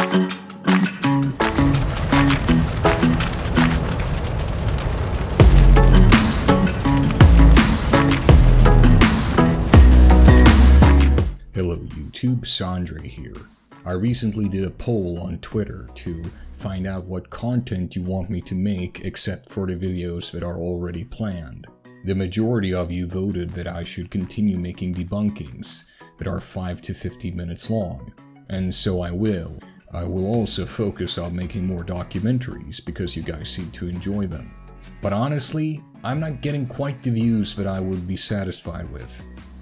Hello YouTube, Sandre here. I recently did a poll on Twitter to find out what content you want me to make except for the videos that are already planned. The majority of you voted that I should continue making debunkings that are 5 to 15 minutes long, and so I will. I will also focus on making more documentaries because you guys seem to enjoy them. But honestly, I'm not getting quite the views that I would be satisfied with.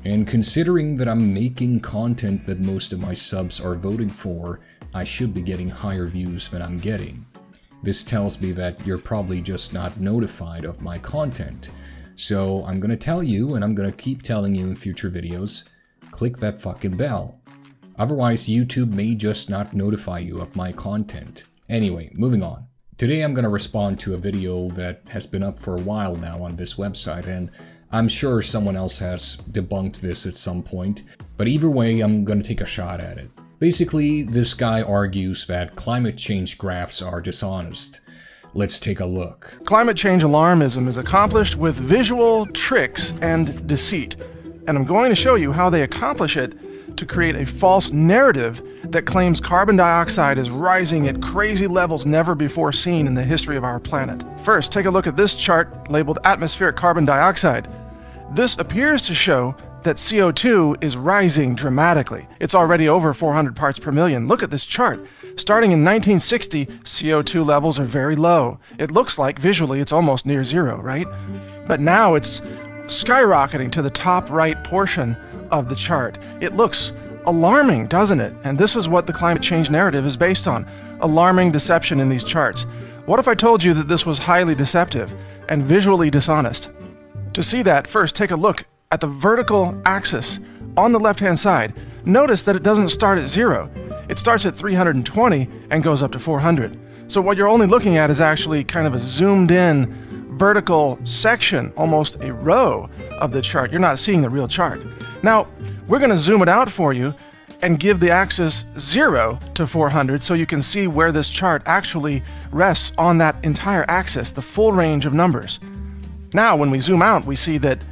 And considering that I'm making content that most of my subs are voting for, I should be getting higher views than I'm getting. This tells me that you're probably just not notified of my content. So I'm gonna tell you, and I'm gonna keep telling you in future videos, click that fucking bell. Otherwise, YouTube may just not notify you of my content. Anyway, moving on. Today I'm gonna respond to a video that has been up for a while now on this website, and I'm sure someone else has debunked this at some point, but either way, I'm gonna take a shot at it. Basically, this guy argues that climate change graphs are dishonest. Let's take a look. Climate change alarmism is accomplished with visual tricks and deceit, and I'm going to show you how they accomplish it to create a false narrative that claims carbon dioxide is rising at crazy levels never before seen in the history of our planet. First, take a look at this chart labeled atmospheric carbon dioxide. This appears to show that CO2 is rising dramatically. It's already over 400 parts per million. Look at this chart. Starting in 1960, CO2 levels are very low. It looks like visually it's almost near zero, right? But now it's skyrocketing to the top right portion of the chart. It looks alarming, doesn't it? And this is what the climate change narrative is based on. Alarming deception in these charts. What if I told you that this was highly deceptive and visually dishonest? To see that, first take a look at the vertical axis on the left-hand side. Notice that it doesn't start at 0. It starts at 320 and goes up to 400. So what you're only looking at is actually kind of a zoomed in vertical section, almost a row of the chart. You're not seeing the real chart. Now, we're going to zoom it out for you and give the axis 0 to 400 so you can see where this chart actually rests on that entire axis, the full range of numbers. Now, when we zoom out, we see that,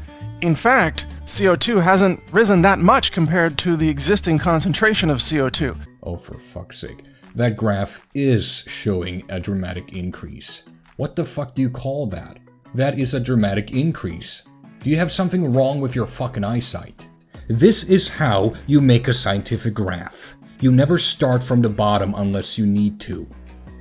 in fact, CO2 hasn't risen that much compared to the existing concentration of CO2. Oh, for fuck's sake. That graph is showing a dramatic increase. What the fuck do you call that? That is a dramatic increase. Do you have something wrong with your fucking eyesight? This is how you make a scientific graph. You never start from the bottom unless you need to.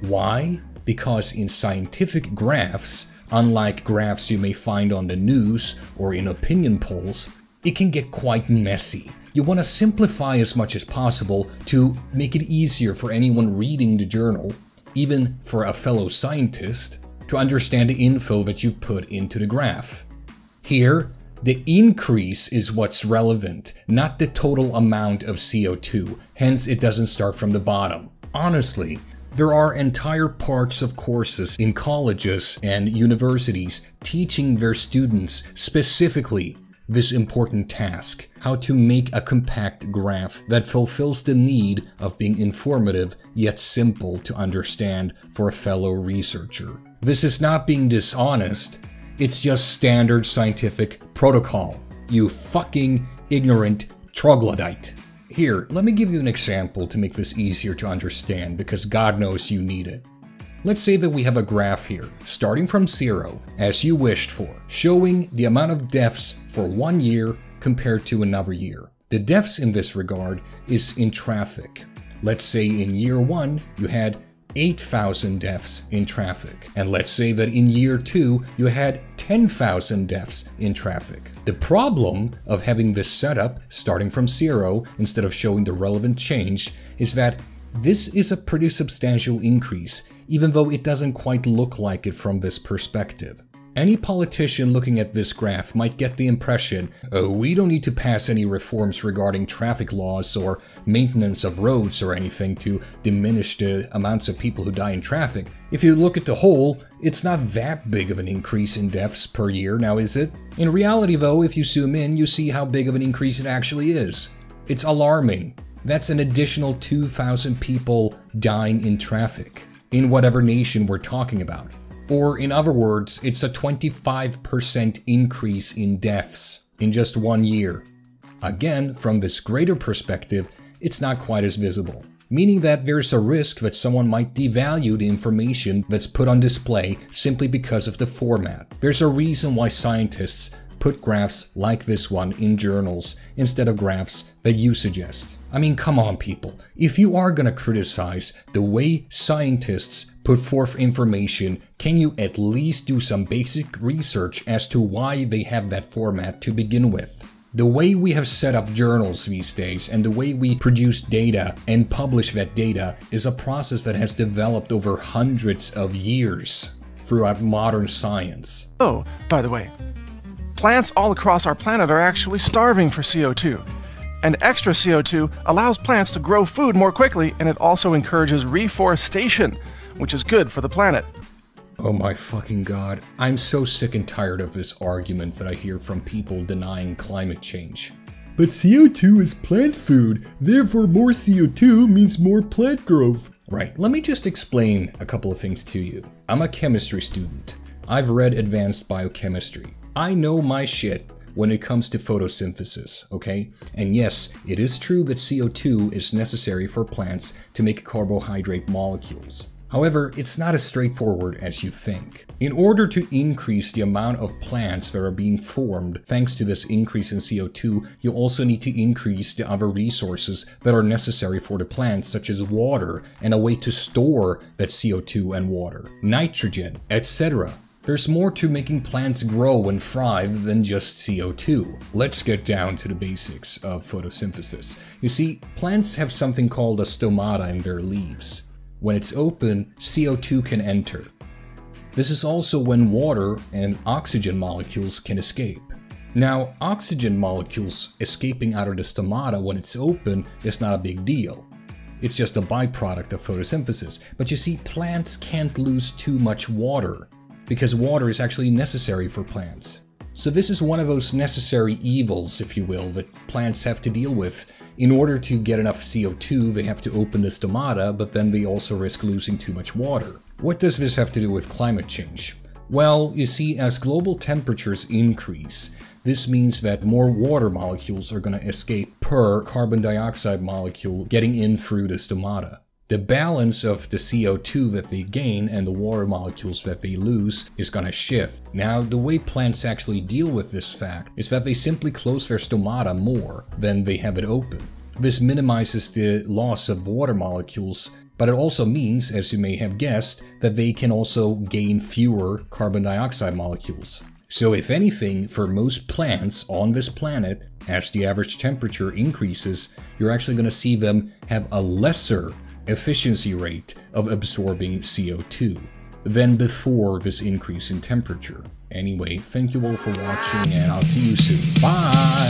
Why? Because in scientific graphs, unlike graphs you may find on the news or in opinion polls, it can get quite messy. You want to simplify as much as possible to make it easier for anyone reading the journal, even for a fellow scientist, to understand the info that you put into the graph. Here, the increase is what's relevant, not the total amount of CO2, hence it doesn't start from the bottom. Honestly, there are entire parts of courses in colleges and universities teaching their students specifically this important task, how to make a compact graph that fulfills the need of being informative yet simple to understand for a fellow researcher. This is not being dishonest, it's just standard scientific protocol. You fucking ignorant troglodyte. Here, let me give you an example to make this easier to understand because God knows you need it. Let's say that we have a graph here, starting from 0, as you wished for, showing the amount of deaths for 1 year compared to another year. The deaths in this regard is in traffic. Let's say in year 1, you had 8,000 deaths in traffic. And let's say that in year 2, you had 10,000 deaths in traffic. The problem of having this setup, starting from 0, instead of showing the relevant change, is that this is a pretty substantial increase, even though it doesn't quite look like it from this perspective. Any politician looking at this graph might get the impression, oh, we don't need to pass any reforms regarding traffic laws or maintenance of roads or anything to diminish the amounts of people who die in traffic. If you look at the whole, it's not that big of an increase in deaths per year, now is it? In reality though, if you zoom in, you see how big of an increase it actually is. It's alarming. That's an additional 2,000 people dying in traffic, in whatever nation we're talking about. Or in other words, it's a 25% increase in deaths in just 1 year. Again, from this greater perspective, it's not quite as visible, meaning that there's a risk that someone might devalue the information that's put on display simply because of the format. There's a reason why scientists put graphs like this one in journals instead of graphs that you suggest. I mean, come on people, if you are gonna criticize the way scientists put forth information, can you at least do some basic research as to why they have that format to begin with? The way we have set up journals these days and the way we produce data and publish that data is a process that has developed over hundreds of years throughout modern science. Oh, by the way, plants all across our planet are actually starving for CO2. And extra CO2 allows plants to grow food more quickly, and it also encourages reforestation, which is good for the planet. Oh my fucking god. I'm so sick and tired of this argument that I hear from people denying climate change. But CO2 is plant food, therefore more CO2 means more plant growth. Right, let me just explain a couple of things to you. I'm a chemistry student. I've read advanced biochemistry. I know my shit when it comes to photosynthesis, okay? And yes, it is true that CO2 is necessary for plants to make carbohydrate molecules. However, it's not as straightforward as you think. In order to increase the amount of plants that are being formed thanks to this increase in CO2, you also need to increase the other resources that are necessary for the plants, such as water and a way to store that CO2 and water, nitrogen, etc. There's more to making plants grow and thrive than just CO2. Let's get down to the basics of photosynthesis. You see, plants have something called a stomata in their leaves. When it's open, CO2 can enter. This is also when water and oxygen molecules can escape. Now, oxygen molecules escaping out of the stomata when it's open is not a big deal. It's just a byproduct of photosynthesis. But you see, plants can't lose too much water, because water is actually necessary for plants. So this is one of those necessary evils, if you will, that plants have to deal with. In order to get enough CO2, they have to open the stomata, but then they also risk losing too much water. What does this have to do with climate change? Well, you see, as global temperatures increase, this means that more water molecules are going to escape per carbon dioxide molecule getting in through the stomata. The balance of the CO2 that they gain and the water molecules that they lose is going to shift. Now, the way plants actually deal with this fact is that they simply close their stomata more than they have it open. This minimizes the loss of water molecules, but it also means, as you may have guessed, that they can also gain fewer carbon dioxide molecules. So if anything, for most plants on this planet, as the average temperature increases, you're actually going to see them have a lesser efficiency rate of absorbing CO2 than before this increase in temperature. Anyway, thank you all for watching, and I'll see you soon. Bye!